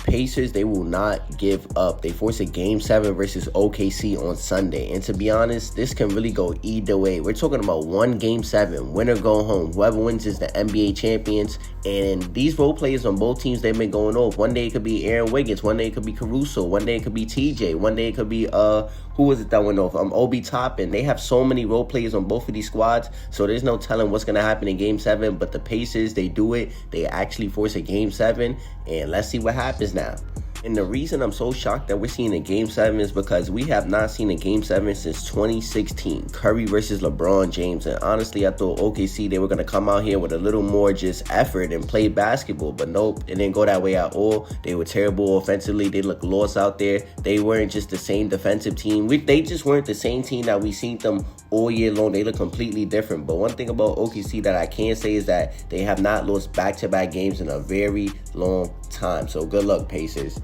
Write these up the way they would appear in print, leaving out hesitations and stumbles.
Pacers, they will not give up. They force a Game 7 versus OKC on Sunday. And to be honest, this can really go either way. We're talking about one Game 7, winner go home. Whoever wins is the NBA champions. And these role players on both teams, they've been going off. One day it could be Aaron Wiggins. One day it could be Caruso. One day it could be TJ. One day it could be, who was it that went off? Obi Toppin. They have so many role players on both of these squads. So there's no telling what's going to happen in Game 7. But the Pacers, they do it. They actually force a Game 7. And let's see what happens now. And the reason I'm so shocked that we're seeing a Game 7 is because we have not seen a Game 7 since 2016. Curry versus LeBron James. And honestly, I thought OKC, they were going to come out here with a little more just effort and play basketball. But nope, it didn't go that way at all. They were terrible offensively. They looked lost out there. They weren't just the same defensive team. They just weren't the same team that we seen them all year long. They look completely different. But one thing about OKC that I can say is that they have not lost back-to-back games in a very long time. So good luck, Pacers.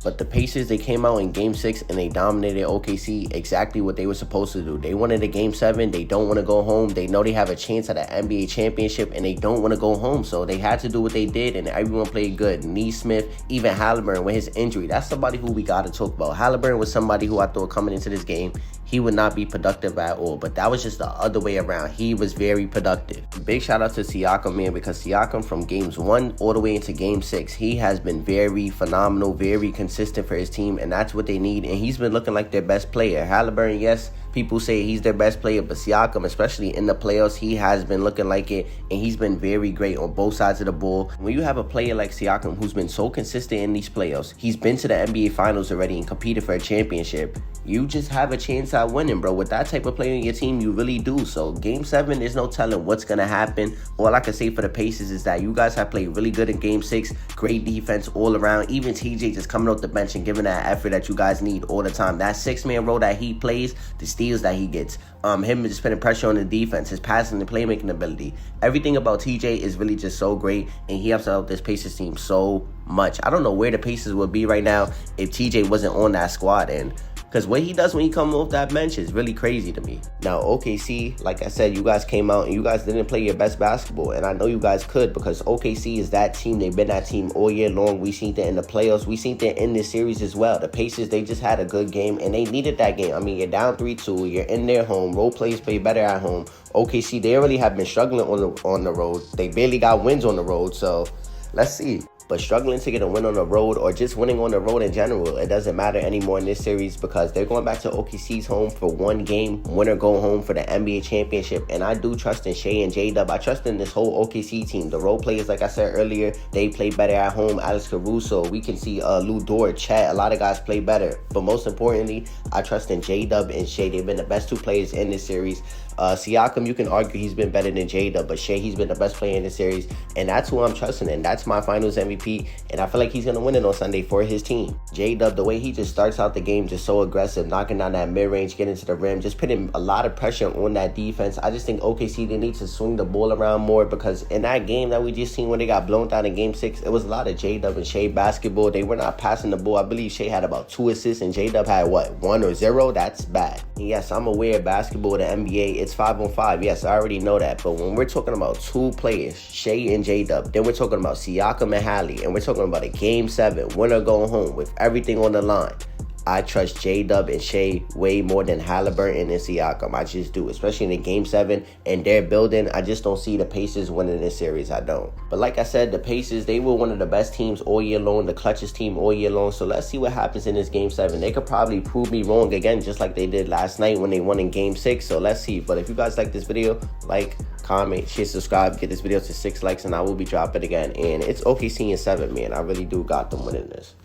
But the Pacers, they came out in Game 6 and they dominated OKC exactly what they were supposed to do. They wanted a Game 7. They don't want to go home. They know they have a chance at an NBA championship and they don't want to go home. So they had to do what they did and everyone played good. Nesmith, even Halliburton with his injury. That's somebody who we got to talk about. Halliburton was somebody who I thought coming into this game, he would not be productive at all. But that was just the other way around. He was very productive. Big shout out to Siakam, man, because Siakam from Games 1 all the way into Game 6, he has been very phenomenal, very consistent for his team, and that's what they need. And he's been looking like their best player. Halliburton, yes, people say he's their best player, but Siakam, especially in the playoffs, he has been looking like it, and he's been very great on both sides of the ball. When you have a player like Siakam who's been so consistent in these playoffs, he's been to the NBA Finals already and competed for a championship, you just have a chance at winning, bro. With that type of player in your team, you really do. So Game 7, there's no telling what's going to happen. All I can say for the Pacers is that you guys have played really good in Game 6. Great defense all around. Even TJ just coming off the bench and giving that effort that you guys need all the time. That six-man role that he plays, the steals that he gets, him just putting pressure on the defense, his passing and playmaking ability. Everything about TJ is really just so great, and he helps out this Pacers team so much. I don't know where the Pacers would be right now if TJ wasn't on that squad, and because what he does when he comes off that bench is really crazy to me. Now, OKC, like I said, you guys came out and you guys didn't play your best basketball. And I know you guys could, because OKC is that team. They've been that team all year long. We seen that in the playoffs. We seen that in this series as well. The Pacers, they just had a good game and they needed that game. I mean, you're down 3-2. You're in their home. Role players play better at home. OKC, they really have been struggling on the road. They barely got wins on the road. So let's see. But struggling to get a win on the road or just winning on the road in general, it doesn't matter anymore in this series, because they're going back to OKC's home for one game, winner go home for the NBA championship. And I do trust in Shea and J-Dub. I trust in this whole OKC team. The role players, like I said earlier, they play better at home. Alex Caruso, we can see Lou Dort, Chet, a lot of guys play better. But most importantly, I trust in J-Dub and Shea. They've been the best two players in this series. Siakam, you can argue he's been better than J-Dub, but Shea, he's been the best player in the series, and that's who I'm trusting in. That's my finals MVP, and I feel like he's going to win it on Sunday for his team. J-Dub, the way he just starts out the game, just so aggressive, knocking down that mid-range, getting to the rim, just putting a lot of pressure on that defense. I just think OKC, they need to swing the ball around more, because in that game that we just seen when they got blown down in Game 6, it was a lot of J-Dub and Shea basketball. They were not passing the ball. I believe Shea had about 2 assists, and J-Dub had, 1 or 0? That's bad. And yes, I'm aware of basketball, the NBA, it's 5-on-5. Yes, I already know that. But when we're talking about two players, Shea and J-Dub, then we're talking about Siakam and Hallie, and we're talking about a Game 7, winner going home with everything on the line. I trust J-Dub and Shea way more than Halliburton and Siakam. I just do, especially in the Game 7 and their building. I just don't see the Pacers winning this series. I don't. But like I said, the Pacers, they were one of the best teams all year long, the clutchest team all year long. So let's see what happens in this Game 7. They could probably prove me wrong again, just like they did last night when they won in Game 6. So let's see. But if you guys like this video, like, comment, share, subscribe, get this video to 6 likes, and I will be dropping again. And it's OKC in 7, man. I really do got them winning this.